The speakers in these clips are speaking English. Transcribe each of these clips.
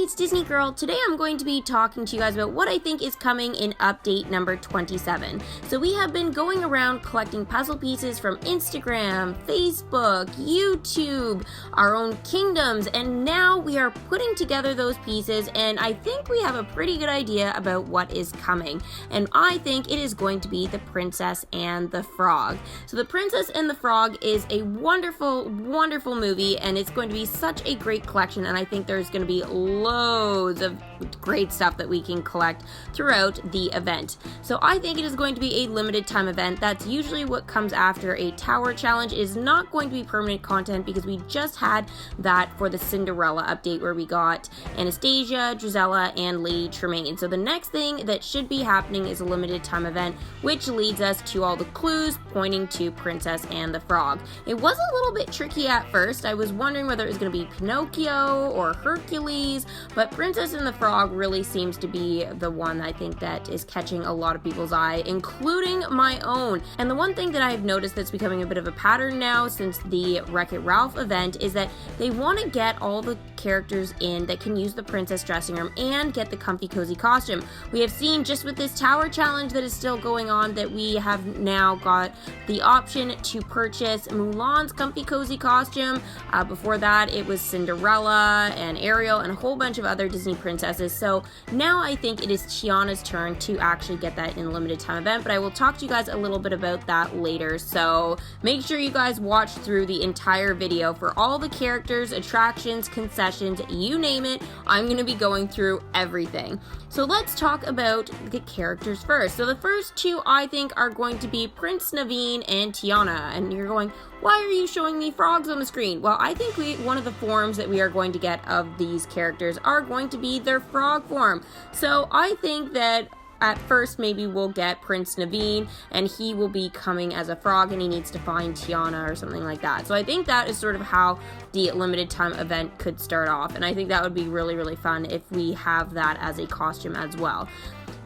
it's Disney Girl. Today I'm going to be talking to you guys about what I think is coming in update number 27. So we have been going around collecting puzzle pieces from Instagram, Facebook, YouTube, our own kingdoms, and now we are putting together those pieces, and I think we have a pretty good idea about what is coming. And I think it is going to be The Princess and the Frog. So The Princess and the Frog is a wonderful, wonderful movie, and it's going to be such a great collection, and I think there's going to be loads of great stuff that we can collect throughout the event. So I think it is going to be a limited time event. That's usually what comes after a tower challenge. It is not going to be permanent content because we just had that for the Cinderella update where we got Anastasia, Drizella, and Lady Tremaine. So the next thing that should be happening is a limited time event, which leads us to all the clues pointing to Princess and the Frog. It was a little bit tricky at first. I was wondering whether it was going to be Pinocchio or Hercules, but Princess and the Frog really seems to be the one I think that is catching a lot of people's eye, including my own. And the one thing that I've noticed that's becoming a bit of a pattern now since the Wreck-It Ralph event is that they want to get all the characters in that can use the princess dressing room and get the comfy cozy costume. We have seen just with this tower challenge that is still going on that we have now got the option to purchase Mulan's comfy cozy costume. Before that it was Cinderella and Ariel and a whole bunch of other Disney princesses. So now I think it is Tiana's turn to actually get that in a limited time event, but I will talk to you guys a little bit about that later. So make sure you guys watch through the entire video for all the characters, attractions, concessions, you name it. I'm going to be going through everything. So let's talk about the characters first. So the first two I think are going to be Prince Naveen and Tiana. And you're going, why are you showing me frogs on the screen? Well, I think one of the forms that we are going to get of these characters are going to be their frog form. So I think that at first maybe we'll get Prince Naveen and he will be coming as a frog and he needs to find Tiana or something like that. So I think that is sort of how the limited time event could start off, and I think that would be really, really fun if we have that as a costume as well.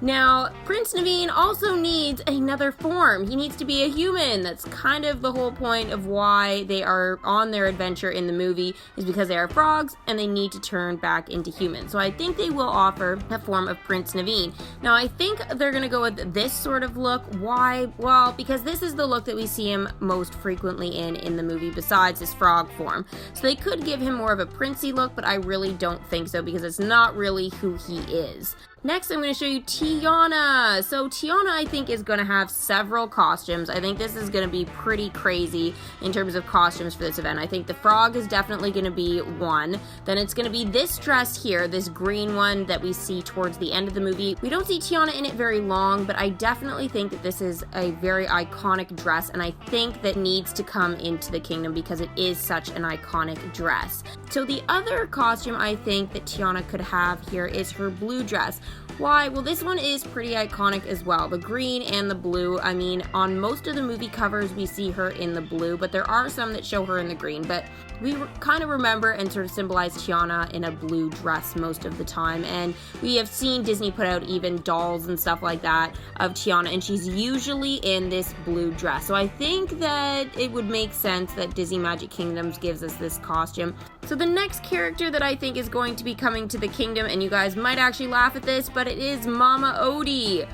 Now, Prince Naveen also needs another form. He needs to be a human. That's kind of the whole point of why they are on their adventure in the movie, is because they are frogs and they need to turn back into humans. So I think they will offer a form of Prince Naveen. Now, I think they're going to go with this sort of look. Why? Well, because this is the look that we see him most frequently in the movie besides his frog form. So they could give him more of a princey look, but I really don't think so because it's not really who he is. Next, I'm going to show you Tiana. So Tiana, I think, is going to have several costumes. I think this is going to be pretty crazy in terms of costumes for this event. I think the frog is definitely going to be one. Then it's going to be this dress here, this green one that we see towards the end of the movie. We don't see Tiana in it very long, but I definitely think that this is a very iconic dress, and I think that needs to come into the kingdom because it is such an iconic dress. So the other costume I think that Tiana could have here is her blue dress. Why? Well, this one is pretty iconic as well. The green and the blue. I mean, on most of the movie covers, we see her in the blue, but there are some that show her in the green. But we kind of remember and sort of symbolize Tiana in a blue dress most of the time. And we have seen Disney put out even dolls and stuff like that of Tiana, and she's usually in this blue dress. So I think that it would make sense that Disney Magic Kingdoms gives us this costume. So the next character that I think is going to be coming to the kingdom, and you guys might actually laugh at this, but it is Mama Odie.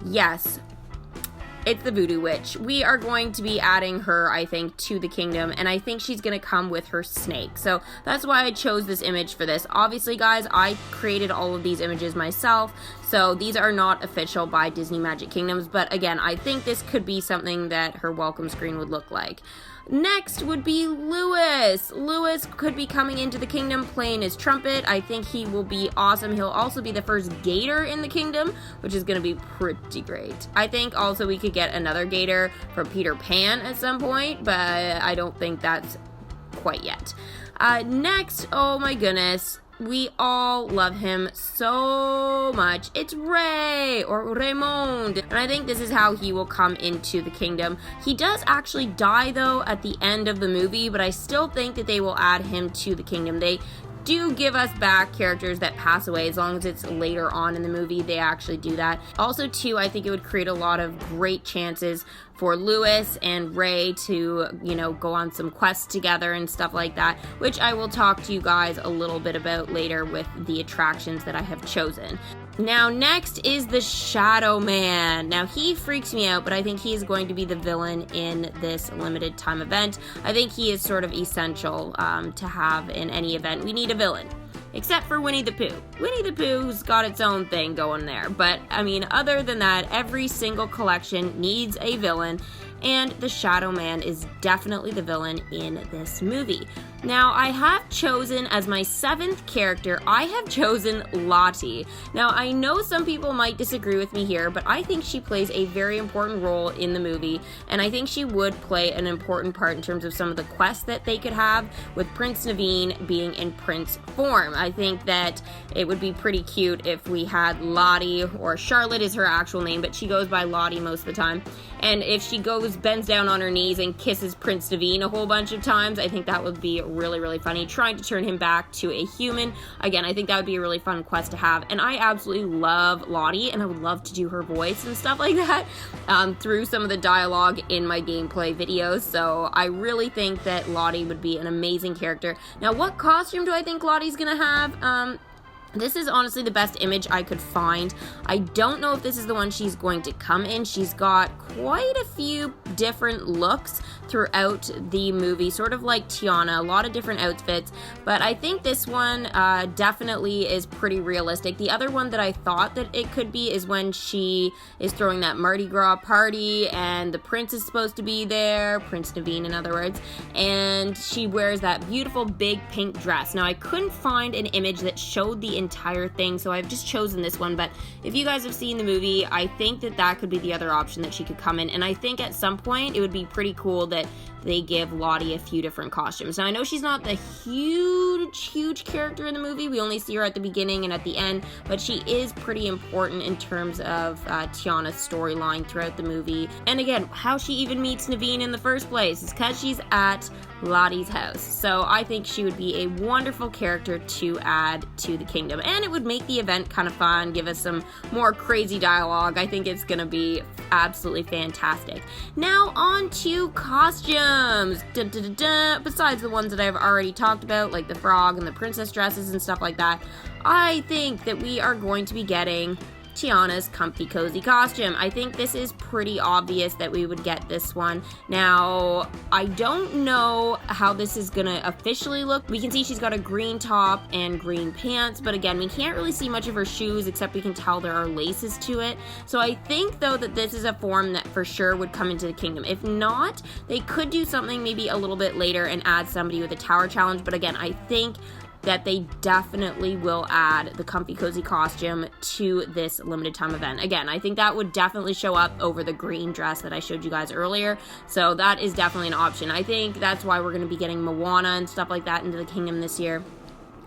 Yes, it's the Voodoo Witch. We are going to be adding her, I think, to the kingdom, and I think she's going to come with her snake. So that's why I chose this image for this. Obviously, guys, I created all of these images myself, so these are not official by Disney Magic Kingdoms, but again, I think this could be something that her welcome screen would look like. Next would be Louis. Louis could be coming into the kingdom playing his trumpet. I think he will be awesome. He'll also be the first gator in the kingdom, which is going to be pretty great. I think also we could get another gator from Peter Pan at some point, but I don't think that's quite yet. Next, oh my goodness, we all love him so much. It's Ray, or Raymond, and I think this is how he will come into the kingdom. He does actually die, though, at the end of the movie, but I still think that they will add him to the kingdom. They do give us back characters that pass away. As long as it's later on in the movie, they actually do that. Also, too, I think it would create a lot of great chances for Lewis and Ray to, go on some quests together and stuff like that, which I will talk to you guys a little bit about later with the attractions that I have chosen. Now, next is the Shadow Man. Now, he freaks me out, but I think he is going to be the villain in this limited time event. I think he is sort of essential to have in any event. We need a villain. Except for Winnie the Pooh. Winnie the Pooh's got its own thing going there. But, other than that, every single collection needs a villain, and the Shadow Man is definitely the villain in this movie. Now, I have chosen as my 7th character, I have chosen Lottie. Now, I know some people might disagree with me here, but I think she plays a very important role in the movie, and I think she would play an important part in terms of some of the quests that they could have, with Prince Naveen being in Prince form. I think that it would be pretty cute if we had Lottie, or Charlotte is her actual name, but she goes by Lottie most of the time, and if she bends down on her knees and kisses Prince Naveen a whole bunch of times, I think that would be really, really funny. Trying to turn him back to a human. Again, I think that would be a really fun quest to have. And I absolutely love Lottie, and I would love to do her voice and stuff like that through some of the dialogue in my gameplay videos. So I really think that Lottie would be an amazing character. Now, what costume do I think Lottie's gonna have? This is honestly the best image I could find. I don't know if this is the one she's going to come in. She's got quite a few different looks throughout the movie, sort of like Tiana, a lot of different outfits, but I think this one definitely is pretty realistic. The other one that I thought that it could be is when she is throwing that Mardi Gras party and the prince is supposed to be there, Prince Naveen in other words, and she wears that beautiful big pink dress. Now, I couldn't find an image that showed the entire thing, so I've just chosen this one, but if you guys have seen the movie, I think that could be the other option that she could come in, and I think at some point it would be pretty cool that they give Lottie a few different costumes. Now, I know she's not the huge character in the movie. We only see her at the beginning and at the end, but she is pretty important in terms of Tiana's storyline throughout the movie. And again, how she even meets Naveen in the first place is because she's at Lottie's house. So I think she would be a wonderful character to add to the kingdom, and it would make the event kind of fun, give us some more crazy dialogue. I think it's gonna be absolutely fantastic. Now on to costumes. Dun, dun, dun, dun. Besides the ones that I've already talked about, like the frog and the princess dresses and stuff like that, I think that we are going to be getting Tiana's comfy cozy costume. I think this is pretty obvious that we would get this one. Now, I don't know how this is gonna officially look. We can see she's got a green top and green pants, but again, we can't really see much of her shoes except we can tell there are laces to it. So I think though that this is a form that for sure would come into the kingdom. If not, they could do something maybe a little bit later and add somebody with a tower challenge, but again, I think that they definitely will add the comfy cozy costume to this limited time event. Again, I think that would definitely show up over the green dress that I showed you guys earlier, so that is definitely an option. I think that's why we're going to be getting Moana and stuff like that into the kingdom this year,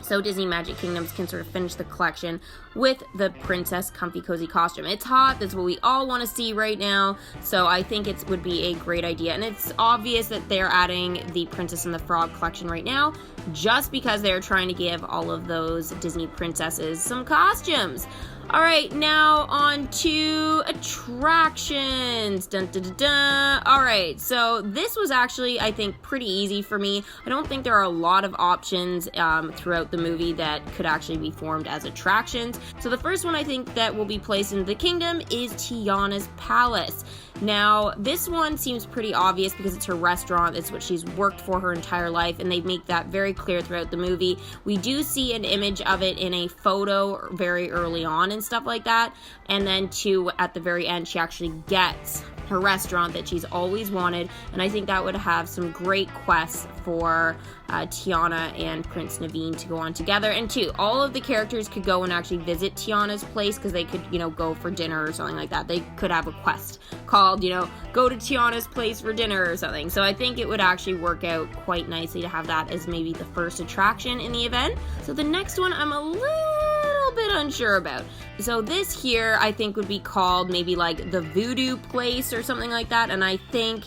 so Disney Magic Kingdoms can sort of finish the collection with the princess comfy cozy costume. It's hot, that's what we all want to see right now, so I think it would be a great idea. And it's obvious that they're adding the Princess and the Frog collection right now just because they're trying to give all of those Disney princesses some costumes. Alright, now on to attractions. Dun, dun, dun, dun. Alright, so this was actually, I think, pretty easy for me. I don't think there are a lot of options throughout the movie that could actually be formed as attractions. So the first one I think that will be placed into the kingdom is Tiana's Palace. Now, this one seems pretty obvious because it's her restaurant. It's what she's worked for her entire life, and they make that very clear throughout the movie. We do see an image of it in a photo very early on and stuff like that, and then at the very end, she actually gets her restaurant that she's always wanted, and I think that would have some great quests for Tiana and Prince Naveen to go on together. And all of the characters could go and actually visit Tiana's place because they could, go for dinner or something like that. They could have a quest called, go to Tiana's place for dinner or something. So I think it would actually work out quite nicely to have that as maybe the first attraction in the event. So the next one I'm a little bit unsure about. So this here, I think, would be called maybe like the Voodoo Place or something like that, and I think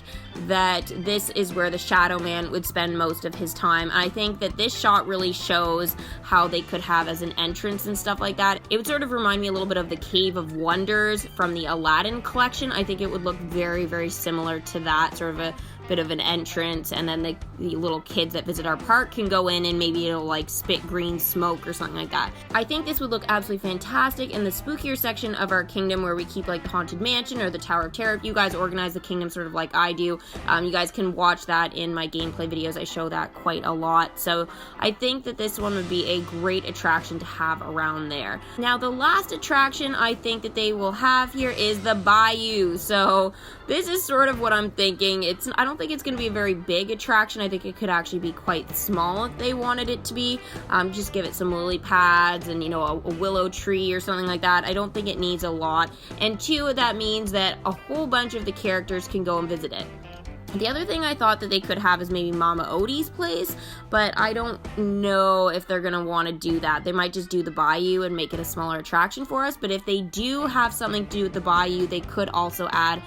that this is where the Shadow Man would spend most of his time. I think that this shot really shows how they could have as an entrance and stuff like that. It would sort of remind me a little bit of the Cave of Wonders from the Aladdin collection. I think it would look very, very similar to that, sort of a bit of an entrance, and then the little kids that visit our park can go in and maybe it'll like spit green smoke or something like that. I think this would look absolutely fantastic in the spookier section of our kingdom where we keep like the Haunted Mansion or the Tower of Terror. If you guys organize the kingdom sort of like I do, you guys can watch that in my gameplay videos. I show that quite a lot. So I think that this one would be a great attraction to have around there. Now the last attraction I think that they will have here is the Bayou. So this is sort of what I'm thinking. I don't think it's going to be a very big attraction. I think it could actually be quite small if they wanted it to be. Just give it some lily pads and, you know, a willow tree or something like that. I don't think it needs a lot. And two, that means that a whole bunch of the characters can go and visit it. The other thing I thought that they could have is maybe Mama Odie's place, but I don't know if they're going to want to do that. They might just do the Bayou and make it a smaller attraction for us, but if they do have something to do with the Bayou, they could also add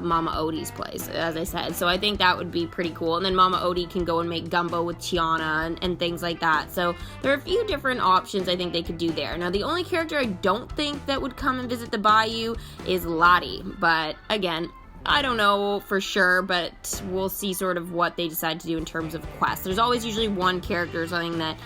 Mama Odie's place, as I said. So I think that would be pretty cool. And then Mama Odie can go and make gumbo with Chiana and things like that. So there are a few different options I think they could do there. Now, the only character I don't think that would come and visit the Bayou is Lottie, but again, I don't know for sure, but we'll see sort of what they decide to do in terms of quests. There's always usually one character or something that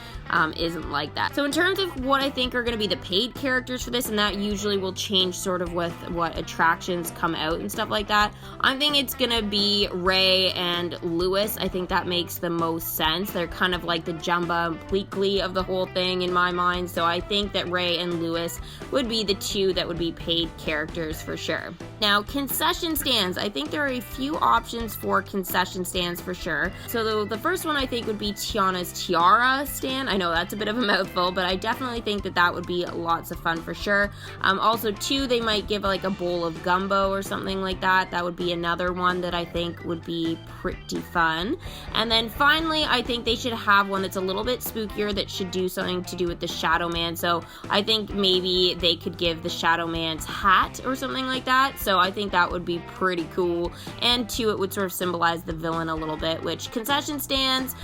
isn't like that. So in terms of what I think are going to be the paid characters for this, and that usually will change sort of with what attractions come out and stuff like that, I think it's going to be Ray and Lewis. I think that makes the most sense. They're kind of like the Jumba and Pleakley of the whole thing in my mind, so I think that Ray and Lewis would be the two that would be paid characters for sure. Now, concession stands. I think there are a few options for concession stands for sure. So the first one I think would be Tiana's Tiara stand. I know that's a bit of a mouthful, but I definitely think that that would be lots of fun for sure. Also, two, they might give like a bowl of gumbo or something like that. That would be another one that I think would be pretty fun. And then finally, I think they should have one that's a little bit spookier that should do something to do with the Shadow Man. So I think maybe they could give the Shadow Man's hat or something like that. So I think that would be pretty cool. And two, it would sort of symbolize the villain a little bit, which concession stands,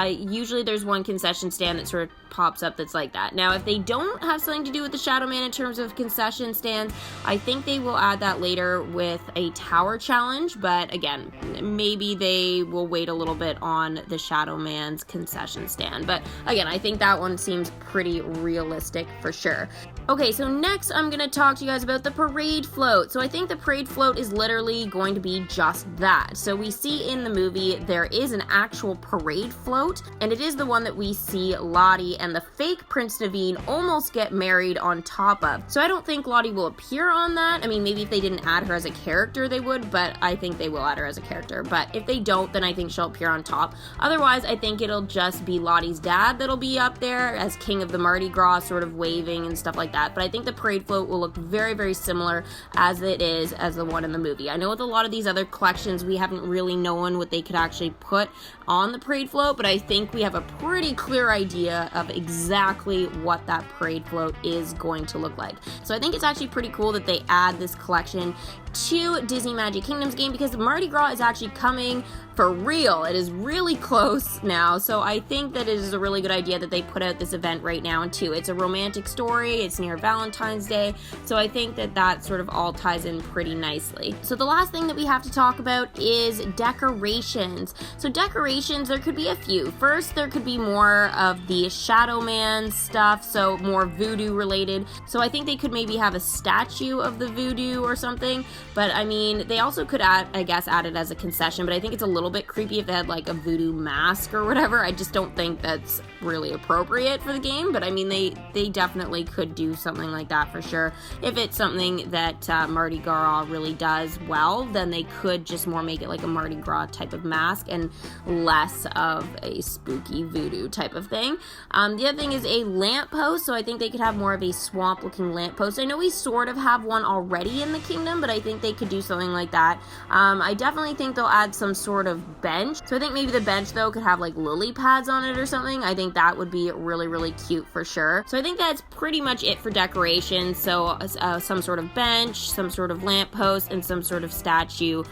usually there's one concession stand that sort of pops up that's like that. Now, if they don't have something to do with the Shadow Man in terms of concession stands, I think they will add that later with a tower challenge, but again, maybe they will wait a little bit on the Shadow Man's concession stand. But again, I think that one seems pretty realistic for sure. Okay, so next I'm going to talk to you guys about the parade float. So I think the parade float is literally going to be just that. So we see in the movie there is an actual parade float, and it is the one that we see Lottie and the fake Prince Naveen almost get married on top of. So I don't think Lottie will appear on that. I mean, maybe if they didn't add her as a character they would, but I think they will add her as a character. But if they don't, then I think she'll appear on top. Otherwise, I think it'll just be Lottie's dad that'll be up there as King of the Mardi Gras, sort of waving and stuff like that. But I think the parade float will look very, very similar as it is as the one in the movie. I know with a lot of these other collections, we haven't really known what they could actually put on the parade float, but I think we have a pretty clear idea of exactly what that parade float is going to look like. So I think it's actually pretty cool that they add this collection to Disney Magic Kingdom's game, because Mardi Gras is actually coming for real. It is really close now, so I think that it is a really good idea that they put out this event right now. And two, it's a romantic story, it's near Valentine's Day, so I think that that sort of all ties in pretty nicely. So the last thing that we have to talk about is decorations. So decorations, there could be a few. First, there could be more of the Shadow Man stuff, so more voodoo related. So I think they could maybe have a statue of the voodoo or something. But I mean, they also could add it as a concession, but I think it's a little bit creepy if they had like a voodoo mask or whatever. I just don't think that's really appropriate for the game, but I mean, they definitely could do something like that for sure. If it's something that Mardi Gras really does well, then they could just more make it like a Mardi Gras type of mask and less of a spooky voodoo type of thing. The other thing is a lamppost, so I think they could have more of a swamp looking lamppost. I know we sort of have one already in the kingdom, but I think think they could do something like that. I definitely think they'll add some sort of bench. So I think maybe the bench, though, could have like lily pads on it or something. I think that would be really, really cute for sure. So I think that's pretty much it for decorations. So some sort of bench, some sort of lamppost, and some sort of statue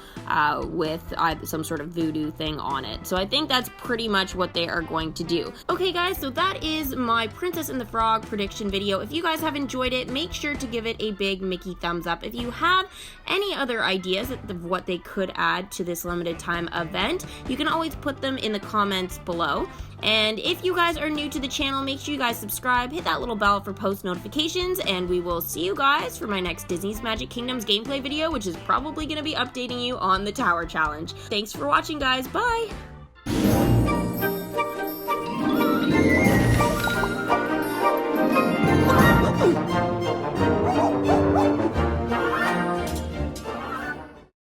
with some sort of voodoo thing on it. So I think that's pretty much what they are going to do. Okay guys, so that is my Princess and the Frog prediction video. If you guys have enjoyed it, make sure to give it a big Mickey thumbs up. If you have any other ideas of what they could add to this limited time event, you can always put them in the comments below. And if you guys are new to the channel, make sure you guys subscribe, hit that little bell for post notifications, and we will see you guys for my next Disney's Magic Kingdoms gameplay video, which is probably going to be updating you on the Tower Challenge. Thanks for watching, guys. Bye!